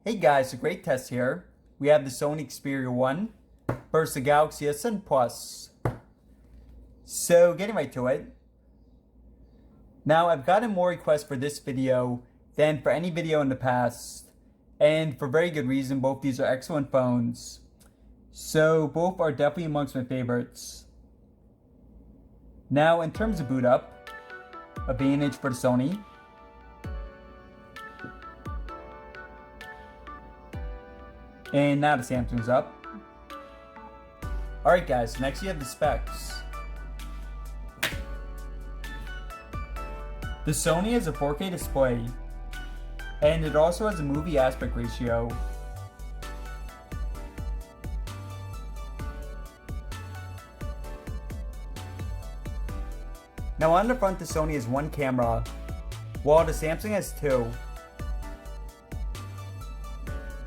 Hey guys, a great test here. We have the Sony Xperia 1 versus the Galaxy S10 Plus. So getting right to it. Now I've gotten more requests for this video than for any video in the past. And for very good reason, both these are excellent phones. So both are definitely amongst my favorites. Now in terms of boot up, advantage for the Sony. And now the Samsung's up. Alright guys, next you have the specs. The Sony has a 4K display, and it also has a movie aspect ratio. Now on the front, the Sony has one camera, while the Samsung has two.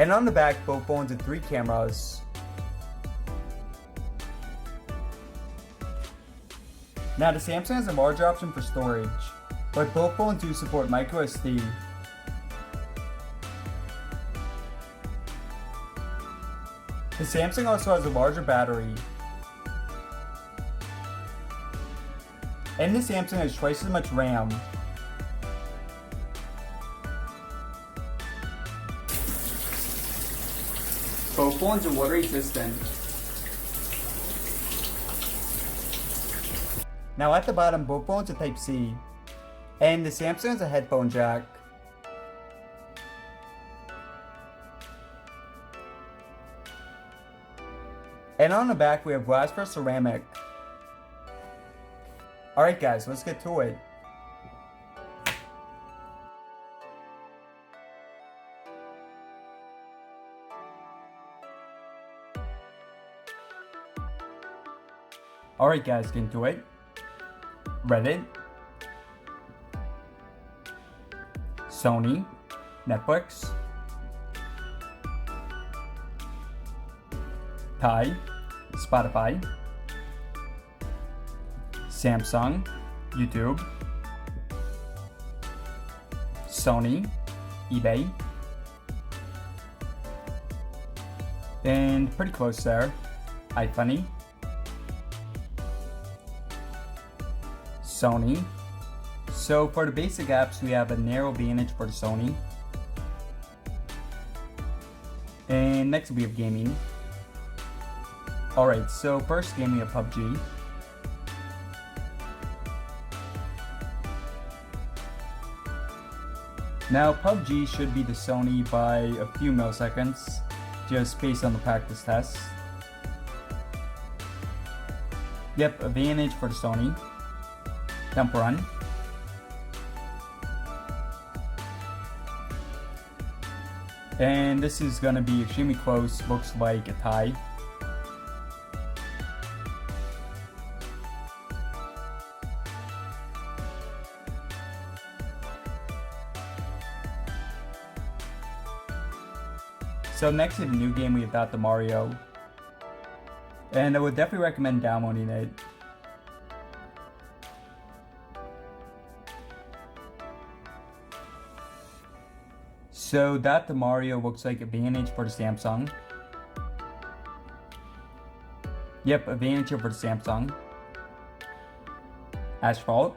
And on the back, both phones have 3 cameras. Now the Samsung has a larger option for storage, but both phones do support microSD. The Samsung also has a larger battery. And the Samsung has twice as much RAM. Both phones are water resistant. Now at the bottom, both phones are Type-C. And the Samsung has a headphone jack. And on the back, we have glass for ceramic. Alright guys, let's get to it. Alright guys, get into it. Reddit, Sony, Netflix, Thai, Spotify, Samsung, YouTube, Sony, eBay, and pretty close there, iFunny, Sony. So for the basic apps, we have a narrow advantage for the Sony. And next we have gaming. Alright, so first game we have PUBG. Now PUBG should be the Sony by a few milliseconds, just based on the practice test. Yep, advantage for the Sony. Jump run. And this is gonna be extremely close, looks like a tie. So next in the new game we have got the Mario. And I would definitely recommend downloading it. So that the Mario looks like advantage for the Samsung. Yep, advantage for the Samsung. Asphalt.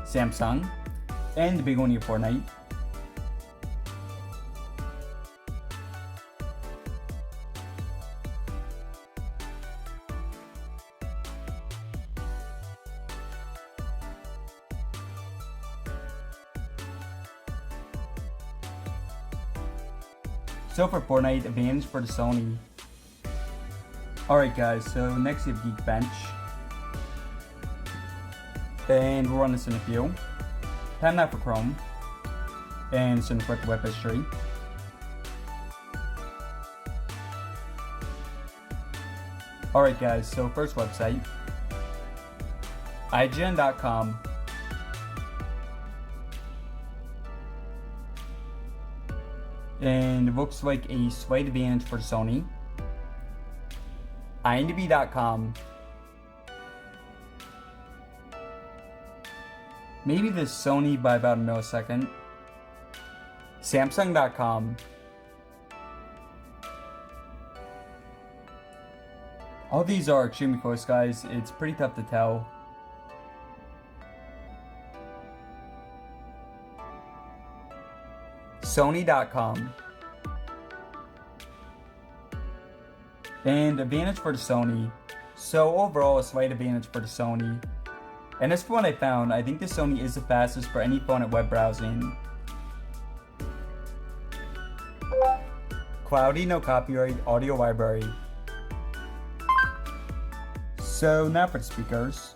Samsung. And the big one here, Fortnite. So for Fortnite, advantage for the Sony. Alright guys, so next we have Geekbench. And we'll run this in a few. Time now for Chrome. And some quick web history. Alright guys, so first website. IGN.com. And it looks like a slight advantage for Sony. IMDb.com. Maybe this Sony by about a millisecond. Samsung.com. All these are extremely close, guys. It's pretty tough to tell. Sony.com. And advantage for the Sony. So overall, a slight advantage for the Sony. And as for what I found, I think the Sony is the fastest for any phone at web browsing. Cloudy, no copyright, audio library. So now for the speakers.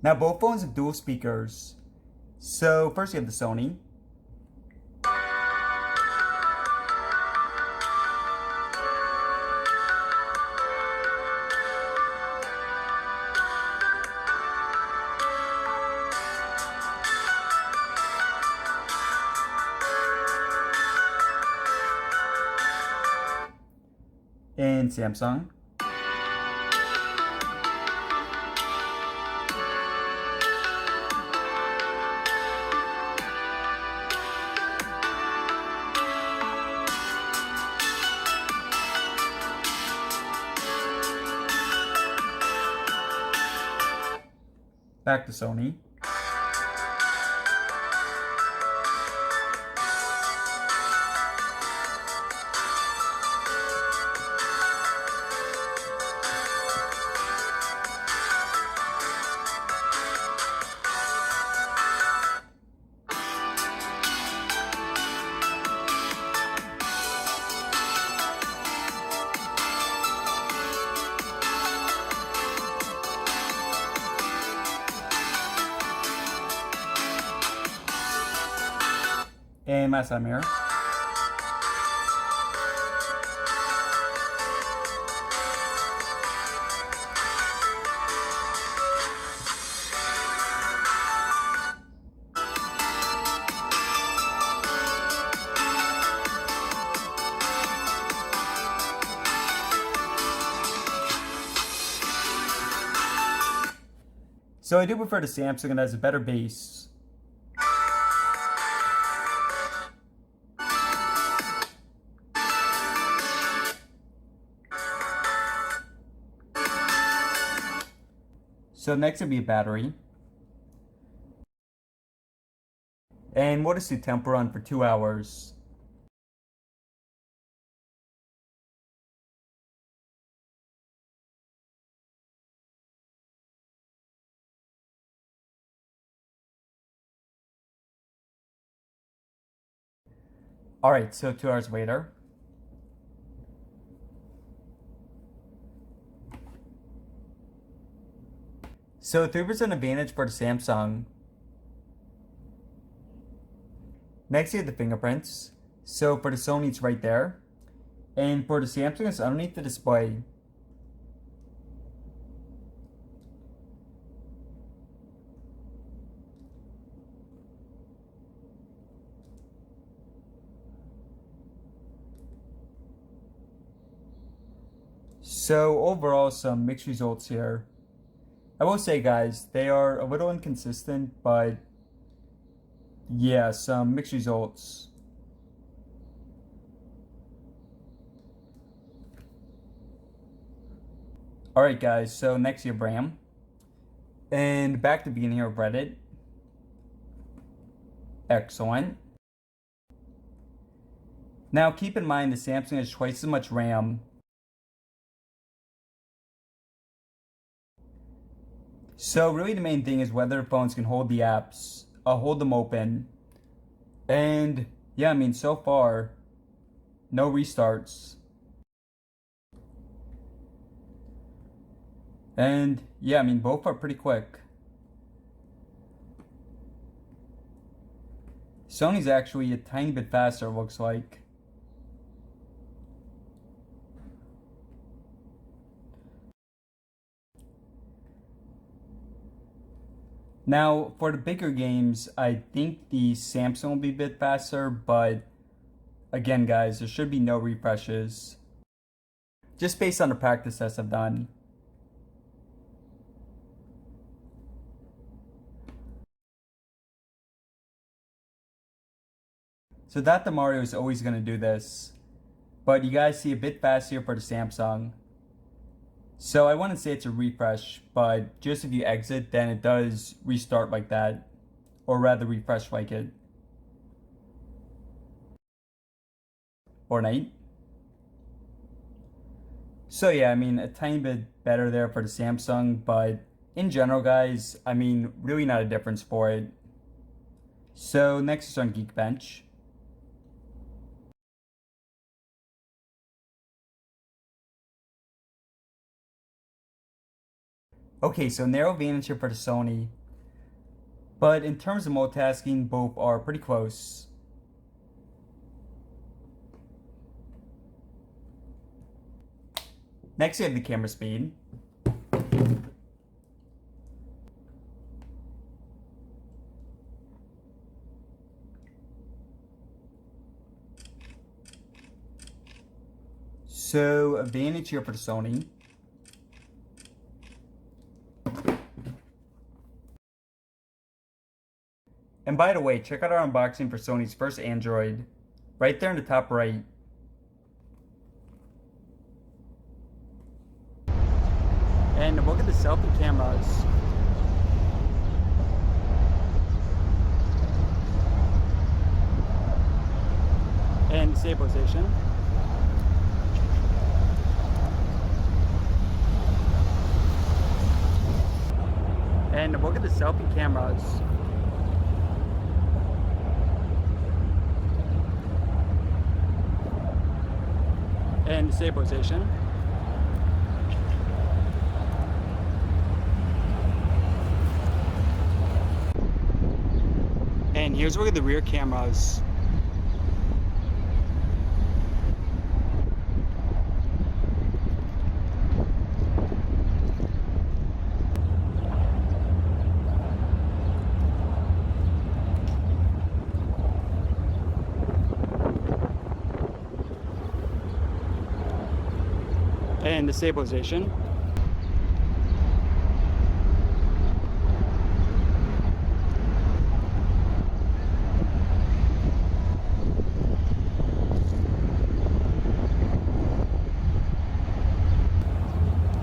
Now both phones have dual speakers. So first you have the Sony. And Samsung. Back to Sony. And my side mirror. So I do prefer the Samsung, and has a better base. So next would be a battery. And what is the temp run for 2 hours? Alright, so 2 hours later. So 3% advantage for the Samsung. Next you have the fingerprints. So for the Sony it's right there. And for the Samsung it's underneath the display. So overall some mixed results here. I will say, guys, they are a little inconsistent, but yeah, some mixed results. Alright, guys, so next you have RAM. And back to the beginning here of Reddit. Excellent. Now, keep in mind the Samsung has twice as much RAM. So really the main thing is whether phones can hold the apps, hold them open. And yeah, I mean, so far, no restarts. And yeah, I mean, both are pretty quick. Sony's actually a tiny bit faster, it looks like. Now, for the bigger games, I think the Samsung will be a bit faster, but again, guys, there should be no refreshes. Just based on the practice tests I've done. So that the Mario is always going to do this. But you guys see a bit faster for the Samsung. So I wouldn't say it's a refresh, but just if you exit, then it does restart like that. Or rather refresh like it. Fortnite. So yeah, I mean, a tiny bit better there for the Samsung, but in general, guys, I mean, really not a difference for it. So next is on Geekbench. Okay, so narrow advantage here for the Sony. But in terms of multitasking, both are pretty close. Next, we have the camera speed. So, advantage here for the Sony. And by the way, check out our unboxing for Sony's first Android. Right there in the top right. And look at the selfie cameras. And stabilization. And look at the selfie cameras. And stabilization. And here's a look at the rear cameras. And the stabilization.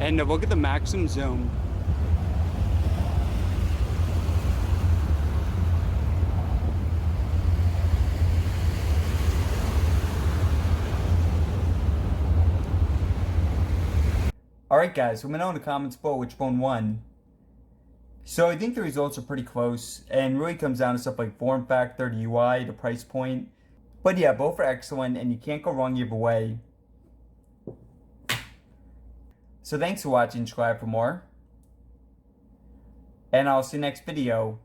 And look at the maximum zoom. Alright guys, let me know in the comments below which phone won. So I think the results are pretty close, and really comes down to stuff like form factor, the UI, the price point. But yeah, both are excellent, and you can't go wrong either way. So thanks for watching, subscribe for more. And I'll see you next video.